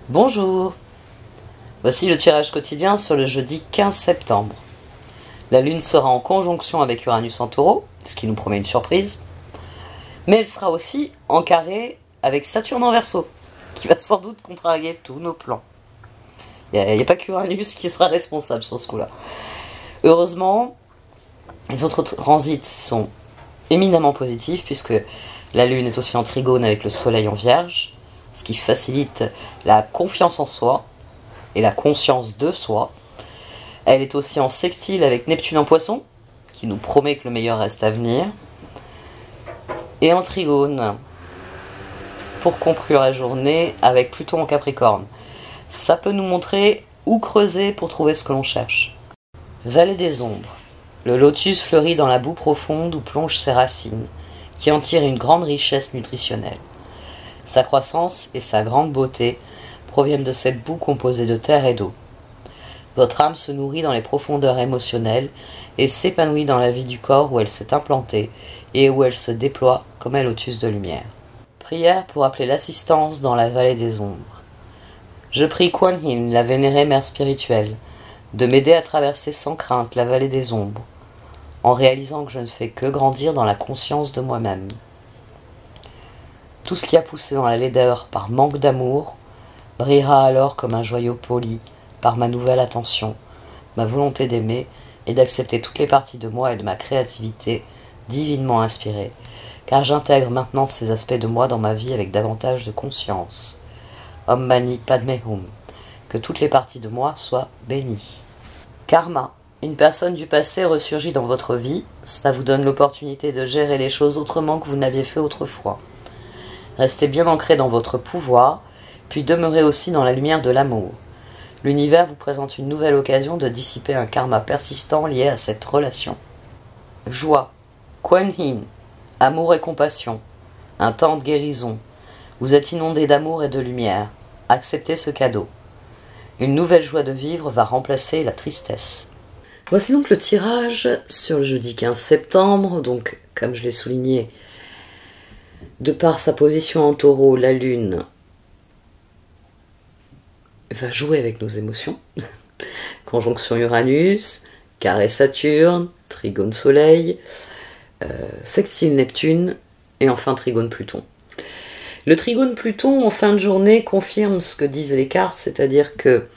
Bonjour, voici le tirage quotidien sur le jeudi 15 septembre. La Lune sera en conjonction avec Uranus en Taureau, ce qui nous promet une surprise, mais elle sera aussi en carré avec Saturne en Verseau, qui va sans doute contrarier tous nos plans. Il n'y a pas qu'Uranus qui sera responsable sur ce coup-là. Heureusement, les autres transits sont éminemment positifs, puisque la Lune est aussi en trigone avec le Soleil en Vierge, ce qui facilite la confiance en soi et la conscience de soi. Elle est aussi en sextile avec Neptune en Poisson, qui nous promet que le meilleur reste à venir. Et en trigone, pour conclure la journée, avec Pluton en Capricorne. Ça peut nous montrer où creuser pour trouver ce que l'on cherche. Vallée des ombres. Le lotus fleurit dans la boue profonde où plongent ses racines, qui en tirent une grande richesse nutritionnelle. Sa croissance et sa grande beauté proviennent de cette boue composée de terre et d'eau. Votre âme se nourrit dans les profondeurs émotionnelles et s'épanouit dans la vie du corps où elle s'est implantée et où elle se déploie comme un lotus de lumière. Prière pour appeler l'assistance dans la vallée des ombres. Je prie Kuan Yin, la vénérée mère spirituelle, de m'aider à traverser sans crainte la vallée des ombres, en réalisant que je ne fais que grandir dans la conscience de moi-même. Tout ce qui a poussé dans la laideur par manque d'amour brillera alors comme un joyau poli par ma nouvelle attention, ma volonté d'aimer et d'accepter toutes les parties de moi et de ma créativité divinement inspirée, car j'intègre maintenant ces aspects de moi dans ma vie avec davantage de conscience. Om Mani Padme Hum, que toutes les parties de moi soient bénies. Karma. Une personne du passé ressurgit dans votre vie, cela vous donne l'opportunité de gérer les choses autrement que vous n'aviez fait autrefois. Restez bien ancré dans votre pouvoir, puis demeurez aussi dans la lumière de l'amour. L'univers vous présente une nouvelle occasion de dissiper un karma persistant lié à cette relation. Joie. Kuan Yin. Amour et compassion. Un temps de guérison. Vous êtes inondé d'amour et de lumière. Acceptez ce cadeau. Une nouvelle joie de vivre va remplacer la tristesse. Voici donc le tirage sur le jeudi 15 septembre. Donc, comme je l'ai souligné, de par sa position en taureau, la Lune va jouer avec nos émotions. Conjonction Uranus, carré Saturne, trigone Soleil, sextile Neptune et enfin trigone Pluton. Le trigone Pluton en fin de journée confirme ce que disent les cartes, c'est-à-dire que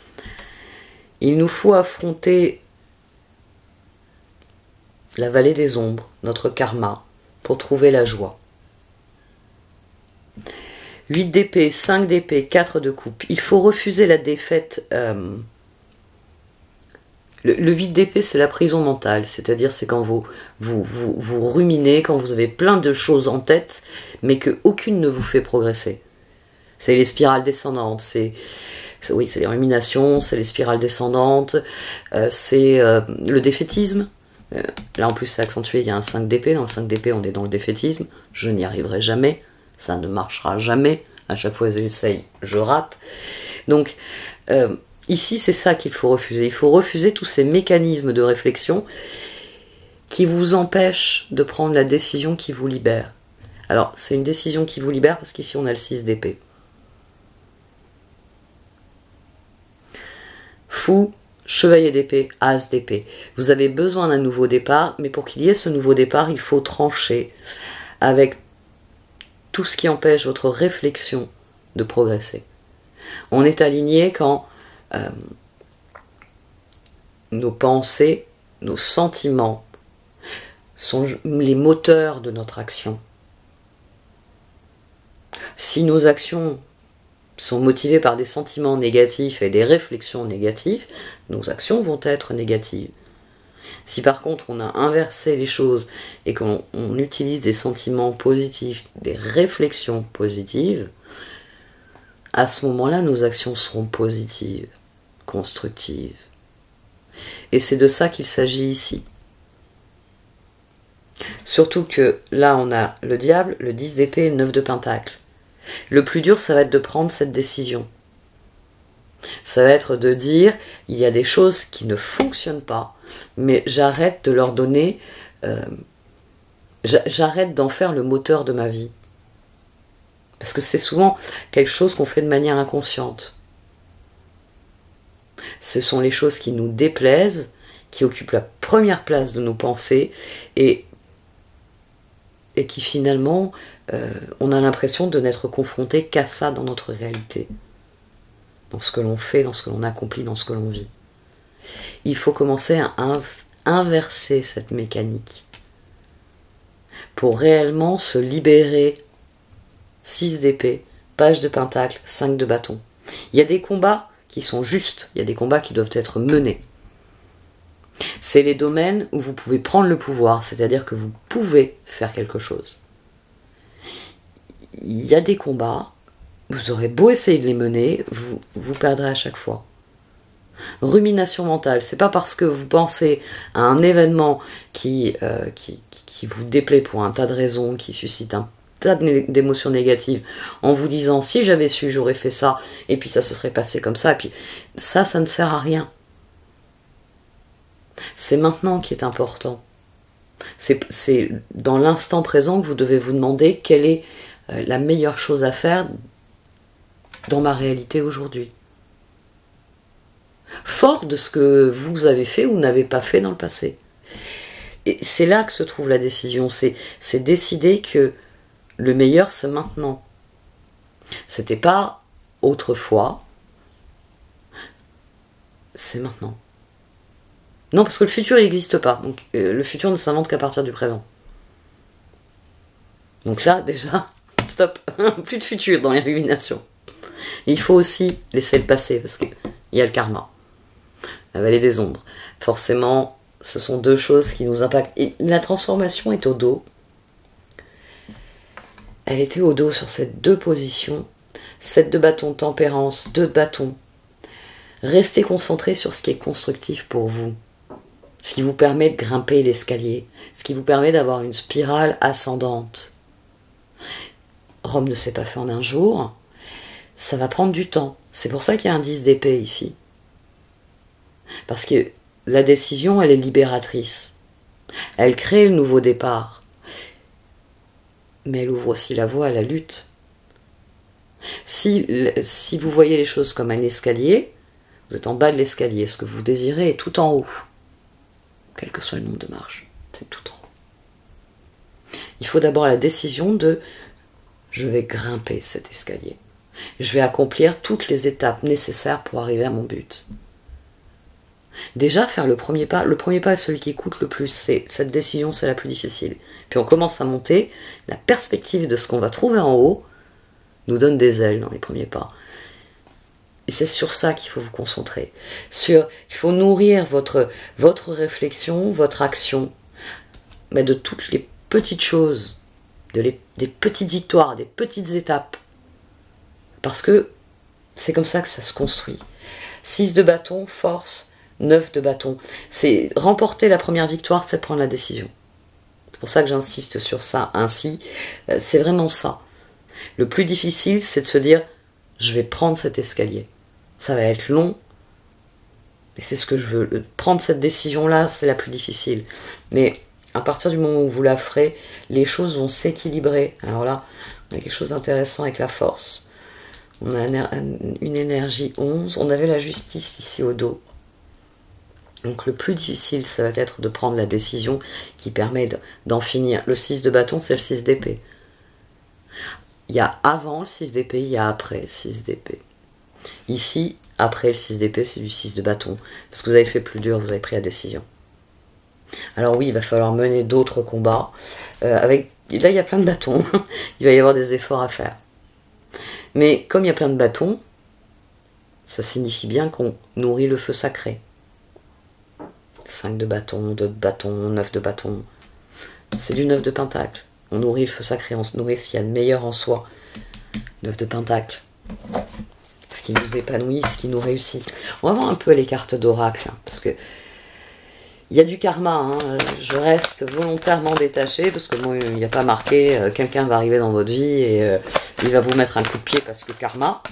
il nous faut affronter la vallée des ombres, notre karma, pour trouver la joie. 8 d'épée, 5 d'épée, 4 de coupe. Il faut refuser la défaite. Le 8 d'épée, c'est la prison mentale. C'est-à-dire, c'est quand vous ruminez, quand vous avez plein de choses en tête, mais qu'aucune ne vous fait progresser. C'est les spirales descendantes. Oui, c'est les ruminations, c'est les spirales descendantes, c'est le défaitisme. Là, en plus, c'est accentué, il y a un 5 d'épée. Dans le 5 d'épée, on est dans le défaitisme. Je n'y arriverai jamais. Ça ne marchera jamais. À chaque fois que j'essaye, je rate. Donc, ici, c'est ça qu'il faut refuser. Il faut refuser tous ces mécanismes de réflexion qui vous empêchent de prendre la décision qui vous libère. Alors, c'est une décision qui vous libère parce qu'ici, on a le 6 d'épée. Fou, chevalier d'épée, as d'épée. Vous avez besoin d'un nouveau départ, mais pour qu'il y ait ce nouveau départ, il faut trancher avec tout ce qui empêche votre réflexion de progresser. On est aligné quand nos pensées, nos sentiments sont les moteurs de notre action. Si nos actions sont motivées par des sentiments négatifs et des réflexions négatives, nos actions vont être négatives. Si par contre on a inversé les choses et qu'on utilise des sentiments positifs, des réflexions positives, à ce moment-là, nos actions seront positives, constructives. Et c'est de ça qu'il s'agit ici. Surtout que là, on a le diable, le 10 d'épée et le 9 de pentacle. Le plus dur, ça va être de prendre cette décision. Ça va être de dire, il y a des choses qui ne fonctionnent pas, mais j'arrête de leur donner, j'arrête d'en faire le moteur de ma vie. Parce que c'est souvent quelque chose qu'on fait de manière inconsciente. Ce sont les choses qui nous déplaisent, qui occupent la première place de nos pensées et qui finalement, on a l'impression de n'être confronté qu'à ça dans notre réalité. Dans ce que l'on fait, dans ce que l'on accomplit, dans ce que l'on vit. Il faut commencer à inverser cette mécanique pour réellement se libérer. 6 d'épée, page de pentacle, 5 de bâton. Il y a des combats qui sont justes, il y a des combats qui doivent être menés. C'est les domaines où vous pouvez prendre le pouvoir, c'est-à-dire que vous pouvez faire quelque chose. Il y a des combats, vous aurez beau essayer de les mener, vous perdrez à chaque fois. Rumination mentale, c'est pas parce que vous pensez à un événement qui vous déplaît pour un tas de raisons, qui suscite un tas d'émotions négatives, en vous disant si j'avais su j'aurais fait ça, et puis ça se serait passé comme ça, et puis ça ne sert à rien. C'est maintenant qui est important. C'est dans l'instant présent que vous devez vous demander quelle est la meilleure chose à faire dans ma réalité aujourd'hui. Fort de ce que vous avez fait ou n'avez pas fait dans le passé. Et c'est là que se trouve la décision. C'est décider que le meilleur, c'est maintenant. C'était pas autrefois. C'est maintenant. Non, parce que le futur n'existe pas. Donc, le futur ne s'invente qu'à partir du présent. Donc là, déjà, stop. Plus de futur dans l'illumination. Il faut aussi laisser le passé, parce qu'il y a le karma. La vallée des ombres. Forcément, ce sont deux choses qui nous impactent. Et la transformation est au dos. Elle était au dos sur ces deux positions. 7 de bâton, tempérance, 2 de bâton. Restez concentré sur ce qui est constructif pour vous. Ce qui vous permet de grimper l'escalier. Ce qui vous permet d'avoir une spirale ascendante. Rome ne s'est pas fait en un jour. Ça va prendre du temps. C'est pour ça qu'il y a un 10 d'épée ici. Parce que la décision, elle est libératrice. Elle crée le nouveau départ. Mais elle ouvre aussi la voie à la lutte. Si vous voyez les choses comme un escalier, vous êtes en bas de l'escalier. Ce que vous désirez est tout en haut. Quel que soit le nombre de marches. C'est tout en haut. Il faut d'abord la décision de « je vais grimper cet escalier ». Je vais accomplir toutes les étapes nécessaires pour arriver à mon but. Déjà, faire le premier pas est celui qui coûte le plus. Cette décision, c'est la plus difficile. Puis on commence à monter. La perspective de ce qu'on va trouver en haut nous donne des ailes dans les premiers pas. Et c'est sur ça qu'il faut vous concentrer. Il faut nourrir votre réflexion, votre action, mais de toutes les petites choses, des petites victoires, des petites étapes. Parce que c'est comme ça que ça se construit. 6 de bâton, force, 9 de bâton. C'est remporter la première victoire, c'est prendre la décision. C'est pour ça que j'insiste sur ça ainsi. C'est vraiment ça. Le plus difficile, c'est de se dire, je vais prendre cet escalier. Ça va être long, mais c'est ce que je veux. Prendre cette décision-là, c'est la plus difficile. Mais à partir du moment où vous la ferez, les choses vont s'équilibrer. Alors là, on a quelque chose d'intéressant avec la force. On a une énergie 11. On avait la justice ici au dos. Donc le plus difficile, ça va être de prendre la décision qui permet d'en finir. Le 6 de bâton, c'est le 6 d'épée. Il y a avant le 6 d'épée, il y a après le 6 d'épée. Ici, après le 6 d'épée, c'est du 6 de bâton. Parce que vous avez fait plus dur, vous avez pris la décision. Alors oui, il va falloir mener d'autres combats. Là, il y a plein de bâtons. Il va y avoir des efforts à faire. Mais comme il y a plein de bâtons, ça signifie bien qu'on nourrit le feu sacré. 5 de bâton, 2 de bâton, 9 de bâton. C'est du 9 de pentacle. On nourrit le feu sacré, on se nourrit ce qu'il y a de meilleur en soi. 9 de pentacle. Ce qui nous épanouit, ce qui nous réussit. On va voir un peu les cartes d'oracle, hein, parce que il y a du karma, hein. Je reste volontairement détachée, parce que moi, il n'y a pas marqué, quelqu'un va arriver dans votre vie et il va vous mettre un coup de pied parce que karma,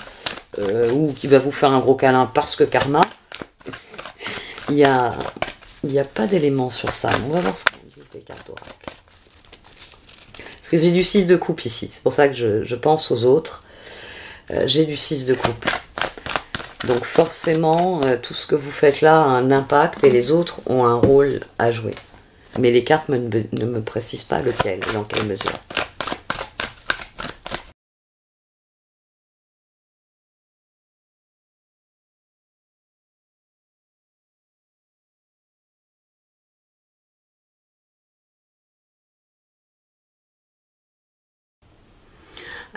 ou qu'il va vous faire un gros câlin parce que karma. Il n'y a pas d'éléments sur ça. On va voir ce qu'en disent les cartes d'oracle. Parce que j'ai du 6 de coupe ici, c'est pour ça que je pense aux autres. J'ai du 6 de coupe. Donc forcément, tout ce que vous faites là a un impact et les autres ont un rôle à jouer. Mais les cartes ne me précisent pas lequel et dans quelle mesure.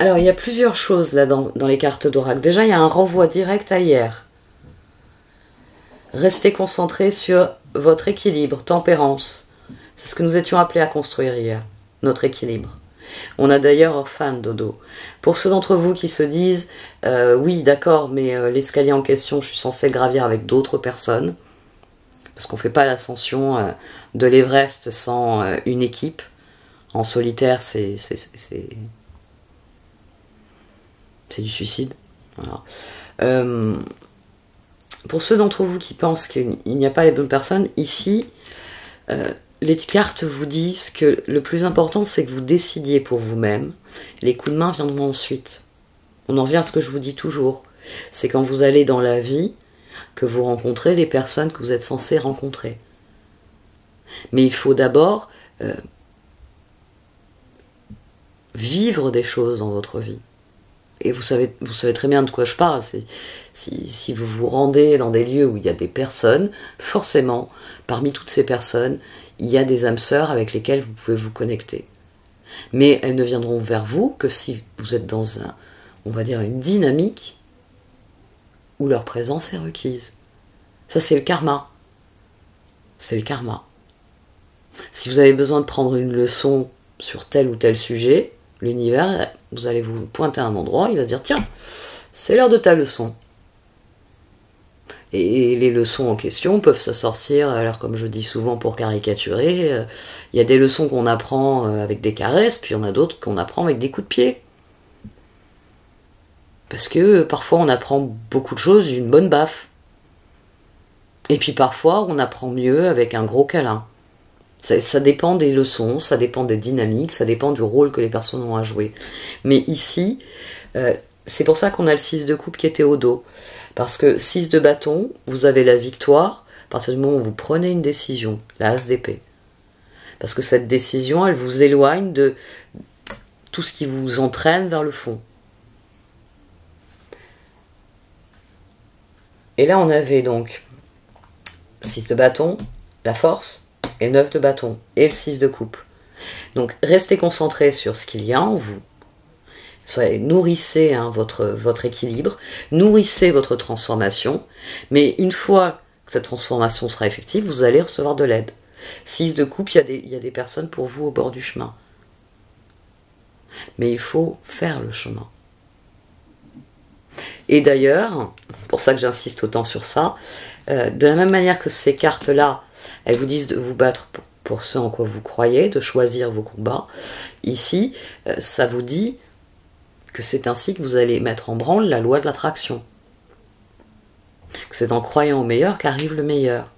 Alors, il y a plusieurs choses là dans les cartes d'oracle. Déjà, il y a un renvoi direct à hier. Restez concentré sur votre équilibre, tempérance. C'est ce que nous étions appelés à construire hier, notre équilibre. On a d'ailleurs fan dodo. Pour ceux d'entre vous qui se disent oui, d'accord, mais l'escalier en question, je suis censé le gravir avec d'autres personnes, parce qu'on ne fait pas l'ascension de l'Everest sans une équipe. En solitaire, c'est du suicide. Voilà. Pour ceux d'entre vous qui pensent qu'il n'y a pas les bonnes personnes, ici, les cartes vous disent que le plus important, c'est que vous décidiez pour vous-même. Les coups de main viendront ensuite. On en revient à ce que je vous dis toujours. C'est quand vous allez dans la vie que vous rencontrez les personnes que vous êtes censé rencontrer. Mais il faut d'abord vivre des choses dans votre vie. Et vous savez très bien de quoi je parle. Si vous vous rendez dans des lieux où il y a des personnes, forcément, parmi toutes ces personnes, il y a des âmes sœurs avec lesquelles vous pouvez vous connecter. Mais elles ne viendront vers vous que si vous êtes dans on va dire une dynamique où leur présence est requise. Ça, c'est le karma. C'est le karma. Si vous avez besoin de prendre une leçon sur tel ou tel sujet, l'univers, vous allez vous pointer à un endroit, il va se dire, tiens, c'est l'heure de ta leçon. Et les leçons en question peuvent s'assortir, alors comme je dis souvent pour caricaturer, il y a des leçons qu'on apprend avec des caresses, puis il y en a d'autres qu'on apprend avec des coups de pied. Parce que parfois on apprend beaucoup de choses d'une bonne baffe. Et puis parfois on apprend mieux avec un gros câlin. Ça dépend des leçons, ça dépend des dynamiques, ça dépend du rôle que les personnes ont à jouer. Mais ici, c'est pour ça qu'on a le 6 de coupe qui était au dos. Parce que 6 de bâton, vous avez la victoire à partir du moment où vous prenez une décision, la as d'épée. Parce que cette décision, elle vous éloigne de tout ce qui vous entraîne vers le fond. Et là, on avait donc 6 de bâton, la force, et le 9 de bâton, et le 6 de coupe. Donc, restez concentrés sur ce qu'il y a en vous. Nourrissez votre équilibre, nourrissez votre transformation, mais une fois que cette transformation sera effective, vous allez recevoir de l'aide. 6 de coupe, il y a des personnes pour vous au bord du chemin. Mais il faut faire le chemin. Et d'ailleurs, pour ça que j'insiste autant sur ça, de la même manière que ces cartes-là, elles vous disent de vous battre pour ce en quoi vous croyez, de choisir vos combats, ici, ça vous dit que c'est ainsi que vous allez mettre en branle la loi de l'attraction. Que c'est en croyant au meilleur qu'arrive le meilleur.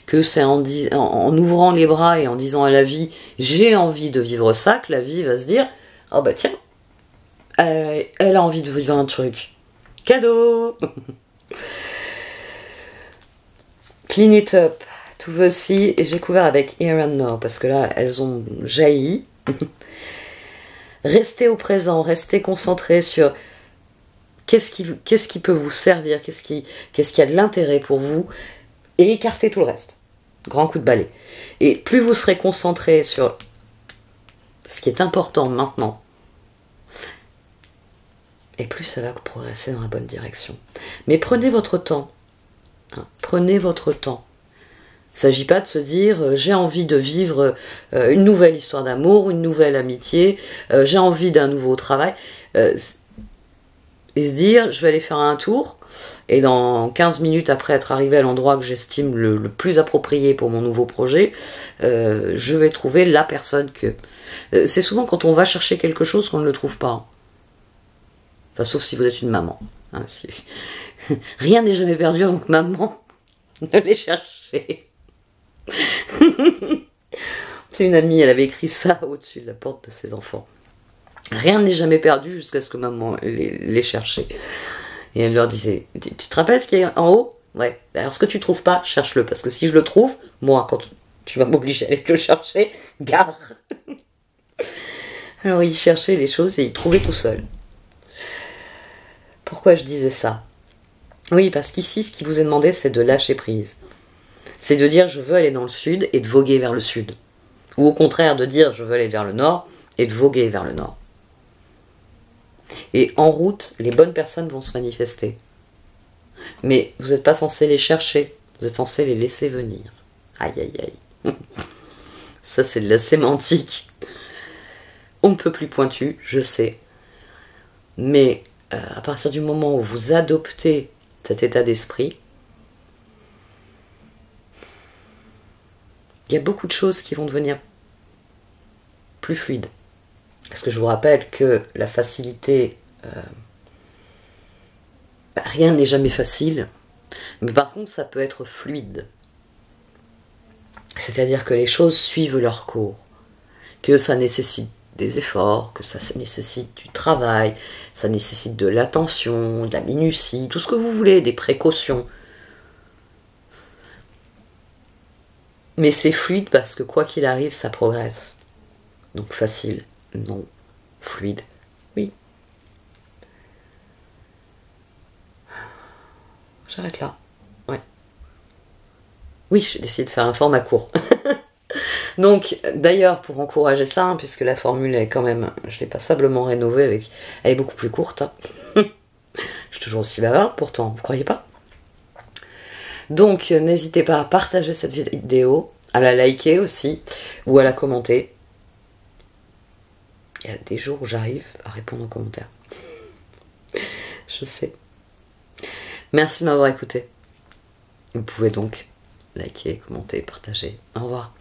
Que c'est en ouvrant les bras et en disant à la vie « j'ai envie de vivre ça » que la vie va se dire « oh bah tiens, elle a envie de vivre un truc. Cadeau !» Clean it up. Tout voici, et j'ai couvert avec Here and Now, parce que là, elles ont jailli. Restez au présent, restez concentrés sur qu'est-ce qui peut vous servir, qu'est-ce qui a de l'intérêt pour vous, et écartez tout le reste. Grand coup de balai. Et plus vous serez concentrés sur ce qui est important maintenant, et plus ça va progresser dans la bonne direction. Mais prenez votre temps. Hein, prenez votre temps. Il ne s'agit pas de se dire j'ai envie de vivre une nouvelle histoire d'amour, une nouvelle amitié, j'ai envie d'un nouveau travail. Et se dire je vais aller faire un tour et dans 15 minutes après être arrivé à l'endroit que j'estime le plus approprié pour mon nouveau projet, je vais trouver la personne que... c'est souvent quand on va chercher quelque chose qu'on ne le trouve pas. Enfin, sauf si vous êtes une maman. Hein, rien n'est jamais perdu avant que maman ne l'ait cherché. C'est une amie, elle avait écrit ça au-dessus de la porte de ses enfants. Rien n'est jamais perdu jusqu'à ce que maman l'ait cherché. Et elle leur disait, tu te rappelles ce qu'il y a en haut? Ouais. Alors ce que tu trouves pas, cherche-le. Parce que si je le trouve, moi, quand tu vas m'obliger à aller te le chercher, gare. Alors il cherchait les choses et il trouvait tout seul. Pourquoi je disais ça? Oui, parce qu'ici, ce qui vous est demandé, c'est de lâcher prise. C'est de dire, je veux aller dans le sud et de voguer vers le sud. Ou au contraire, de dire, je veux aller vers le nord et de voguer vers le nord. Et en route, les bonnes personnes vont se manifester. Mais vous n'êtes pas censé les chercher, vous êtes censé les laisser venir. Aïe, aïe, aïe. Ça, c'est de la sémantique. On ne peut plus pointu, je sais. Mais à partir du moment où vous adoptez cet état d'esprit, il y a beaucoup de choses qui vont devenir plus fluides. Parce que je vous rappelle que la facilité, rien n'est jamais facile, mais par contre ça peut être fluide. C'est-à-dire que les choses suivent leur cours, que ça nécessite des efforts, que ça nécessite du travail, ça nécessite de l'attention, de la minutie, tout ce que vous voulez, des précautions. Mais c'est fluide parce que quoi qu'il arrive, ça progresse. Donc facile, non. Fluide, oui. J'arrête là. Ouais. Oui, j'ai décidé de faire un format court. Donc, d'ailleurs, pour encourager ça, hein, puisque la formule est quand même, je l'ai passablement rénovée, elle est beaucoup plus courte. Hein. Je suis toujours aussi bavarde, pourtant, vous croyez pas? Donc, n'hésitez pas à partager cette vidéo, à la liker aussi, ou à la commenter. Il y a des jours où j'arrive à répondre aux commentaires. Je sais. Merci de m'avoir écouté. Vous pouvez donc liker, commenter, partager. Au revoir.